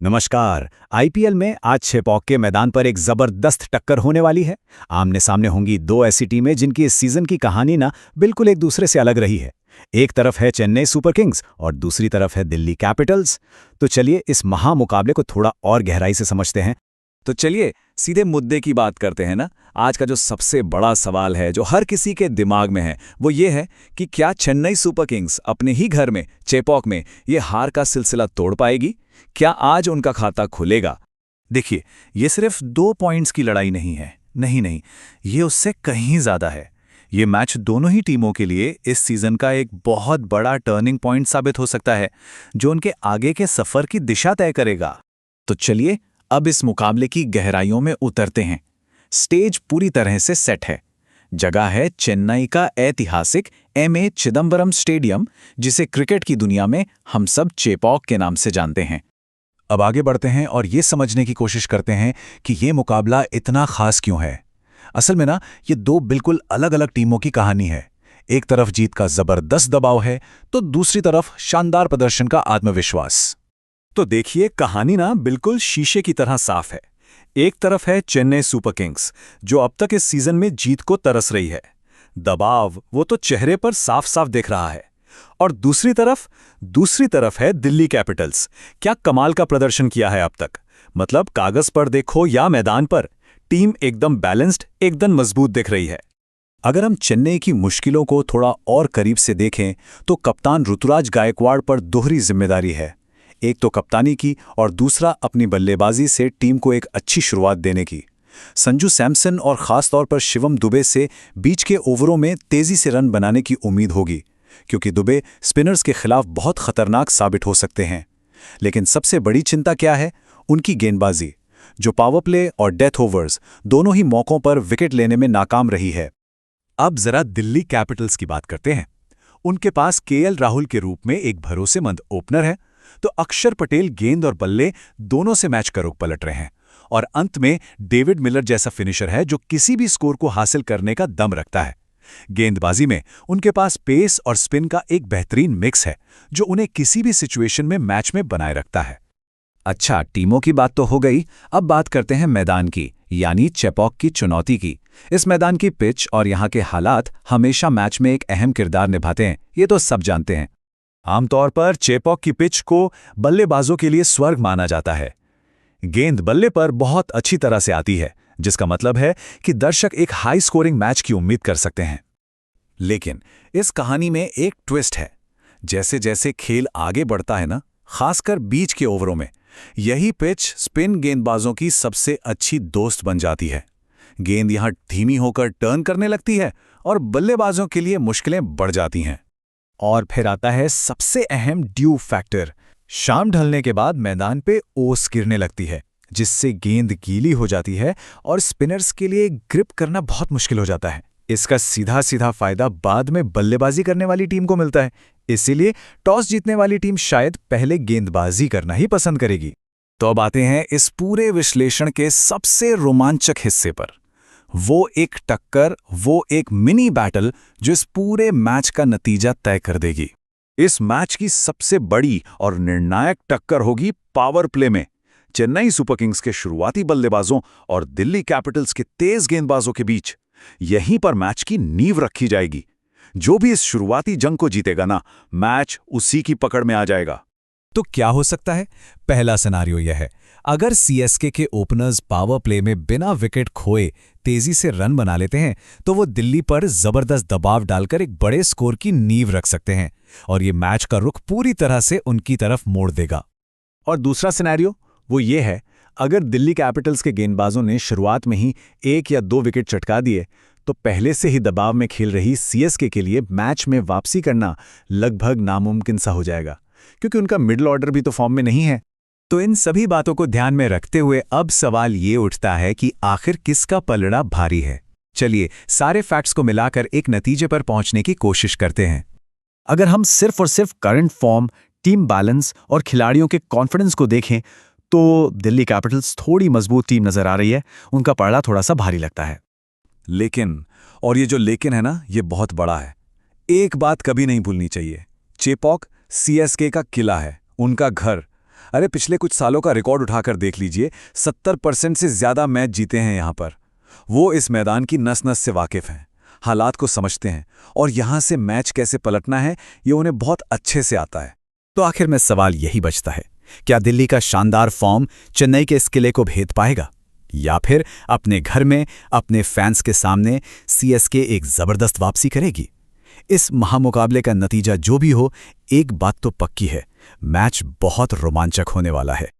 नमस्कार। आईपीएल में आज चेपॉक के मैदान पर एक जबरदस्त टक्कर होने वाली है। आमने सामने होंगी दो ऐसी टीमें जिनकी इस सीजन की कहानी ना बिल्कुल एक दूसरे से अलग रही है। एक तरफ है चेन्नई सुपर किंग्स और दूसरी तरफ है दिल्ली कैपिटल्स। तो चलिए इस महामुकाबले को थोड़ा और गहराई से समझते हैं। तो चलिए सीधे मुद्दे की बात करते हैं ना। आज का जो सबसे बड़ा सवाल है जो हर किसी के दिमाग में है वो ये है कि क्या चेन्नई सुपर किंग्स अपने ही घर में चेपॉक में ये हार का सिलसिला तोड़ पाएगी? क्या आज उनका खाता खुलेगा? देखिए, ये सिर्फ 2 पॉइंट्स की लड़ाई नहीं है। नहीं, ये उससे कहीं ज्यादा है। ये मैच दोनों ही टीमों के लिए इस सीजन का एक बहुत बड़ा टर्निंग पॉइंट साबित हो सकता है, जो उनके आगे के सफर की दिशा तय करेगा। तो चलिए अब इस मुकाबले की गहराइयों में उतरते हैं। स्टेज पूरी तरह से सेट है। जगह है चेन्नई का ऐतिहासिक एमए चिदंबरम स्टेडियम, जिसे क्रिकेट की दुनिया में हम सब चेपॉक के नाम से जानते हैं। अब आगे बढ़ते हैं और ये समझने की कोशिश करते हैं कि ये मुकाबला इतना खास क्यों है। असल में ना, ये दो बिल्कुल अलग अलग टीमों की कहानी है। एक तरफ जीत का जबरदस्त दबाव है, तो दूसरी तरफ शानदार प्रदर्शन का आत्मविश्वास। तो देखिए, कहानी ना बिल्कुल शीशे की तरह साफ है। एक तरफ है चेन्नई सुपर किंग्स, जो अब तक इस सीजन में जीत को तरस रही है। दबाव वो तो चेहरे पर साफ साफ दिख रहा है। और दूसरी तरफ है दिल्ली कैपिटल्स। क्या कमाल का प्रदर्शन किया है अब तक। मतलब कागज पर देखो या मैदान पर, टीम एकदम बैलेंस्ड, एकदम मजबूत दिख रही है। अगर हम चेन्नई की मुश्किलों को थोड़ा और करीब से देखें तो कप्तान ऋतुराज गायकवाड़ पर दोहरी जिम्मेदारी है। एक तो कप्तानी की और दूसरा अपनी बल्लेबाजी से टीम को एक अच्छी शुरुआत देने की। संजू सैमसन और खासतौर पर शिवम दुबे से बीच के ओवरों में तेजी से रन बनाने की उम्मीद होगी, क्योंकि दुबे स्पिनर्स के खिलाफ बहुत खतरनाक साबित हो सकते हैं। लेकिन सबसे बड़ी चिंता क्या है? उनकी गेंदबाजी, जो पावर प्ले और डेथ ओवर्स दोनों ही मौकों पर विकेट लेने में नाकाम रही है। अब जरा दिल्ली कैपिटल्स की बात करते हैं। उनके पास केएल राहुल के रूप में एक भरोसेमंद ओपनर है, तो अक्षर पटेल गेंद और बल्ले दोनों से मैच का रुख पलट रहे हैं। और अंत में डेविड मिलर जैसा फिनिशर है जो किसी भी स्कोर को हासिल करने का दम रखता है। गेंदबाजी में उनके पास पेस और स्पिन का एक बेहतरीन मिक्स है, जो उन्हें किसी भी सिचुएशन में मैच में बनाए रखता है। अच्छा, टीमों की बात तो हो गई। अब बात करते हैं मैदान की, यानी चेपॉक की चुनौती की। इस मैदान की पिच और यहाँ के हालात हमेशा मैच में एक अहम किरदार निभाते हैं, ये तो सब जानते हैं। आमतौर पर चेपॉक की पिच को बल्लेबाजों के लिए स्वर्ग माना जाता है। गेंद बल्ले पर बहुत अच्छी तरह से आती है, जिसका मतलब है कि दर्शक एक हाई स्कोरिंग मैच की उम्मीद कर सकते हैं। लेकिन इस कहानी में एक ट्विस्ट है। जैसे जैसे खेल आगे बढ़ता है ना, खासकर बीच के ओवरों में, यही पिच स्पिन गेंदबाजों की सबसे अच्छी दोस्त बन जाती है। गेंद यहां धीमी होकर टर्न करने लगती है और बल्लेबाजों के लिए मुश्किलें बढ़ जाती हैं। और फिर आता है सबसे अहम ड्यू फैक्टर। शाम ढलने के बाद मैदान पे ओस गिरने लगती है, जिससे गेंद गीली हो जाती है और स्पिनर्स के लिए ग्रिप करना बहुत मुश्किल हो जाता है। इसका सीधा सीधा फायदा बाद में बल्लेबाजी करने वाली टीम को मिलता है। इसीलिए टॉस जीतने वाली टीम शायद पहले गेंदबाजी करना ही पसंद करेगी। तो अब आते हैं इस पूरे विश्लेषण के सबसे रोमांचक हिस्से पर। वो एक टक्कर, वो एक मिनी बैटल जो इस पूरे मैच का नतीजा तय कर देगी। इस मैच की सबसे बड़ी और निर्णायक टक्कर होगी पावर प्ले में। चेन्नई सुपर किंग्स के शुरुआती बल्लेबाजों और दिल्ली कैपिटल्स के तेज गेंदबाजों के बीच यहीं पर मैच की नींव रखी जाएगी। जो भी इस शुरुआती जंग को जीतेगा ना, मैच उसी की पकड़ में आ जाएगा। तो क्या हो सकता है? पहला सिनारियो यह है, अगर सीएसके के ओपनर्स पावर प्ले में बिना विकेट खोए तेजी से रन बना लेते हैं, तो वो दिल्ली पर जबरदस्त दबाव डालकर एक बड़े स्कोर की नींव रख सकते हैं और ये मैच का रुख पूरी तरह से उनकी तरफ मोड़ देगा। और दूसरा सिनेरियो वो ये है, अगर दिल्ली कैपिटल्स के गेंदबाजों ने शुरुआत में ही 1 या 2 विकेट चटका दिए, तो पहले से ही दबाव में खेल रही सीएसके के लिए मैच में वापसी करना लगभग नामुमकिन सा हो जाएगा, क्योंकि उनका मिडिल ऑर्डर भी तो फॉर्म में नहीं है। तो इन सभी बातों को ध्यान में रखते हुए अब सवाल ये उठता है कि आखिर किसका पलड़ा भारी है। चलिए सारे फैक्ट्स को मिलाकर एक नतीजे पर पहुंचने की कोशिश करते हैं। अगर हम सिर्फ और सिर्फ करंट फॉर्म, टीम बैलेंस और खिलाड़ियों के कॉन्फिडेंस को देखें, तो दिल्ली कैपिटल्स थोड़ी मजबूत टीम नजर आ रही है। उनका पलड़ा थोड़ा सा भारी लगता है। लेकिन, और ये जो लेकिन है ना, ये बहुत बड़ा है। एक बात कभी नहीं भूलनी चाहिए, चेपॉक सीएसके का किला है, उनका घर। अरे पिछले कुछ सालों का रिकॉर्ड उठाकर देख लीजिए, 70% से ज्यादा मैच जीते हैं यहां पर। वो इस मैदान की नस-नस से वाकिफ हैं, हालात को समझते हैं और यहां से मैच कैसे पलटना है ये उन्हें बहुत अच्छे से आता है। तो आखिर में सवाल यही बचता है, क्या दिल्ली का शानदार फॉर्म चेन्नई के इस किले को भेद पाएगा, या फिर अपने घर में अपने फैंस के सामने सीएसके एक जबरदस्त वापसी करेगी? इस महामुकाबले का नतीजा जो भी हो, एक बात तो पक्की है, मैच बहुत रोमांचक होने वाला है।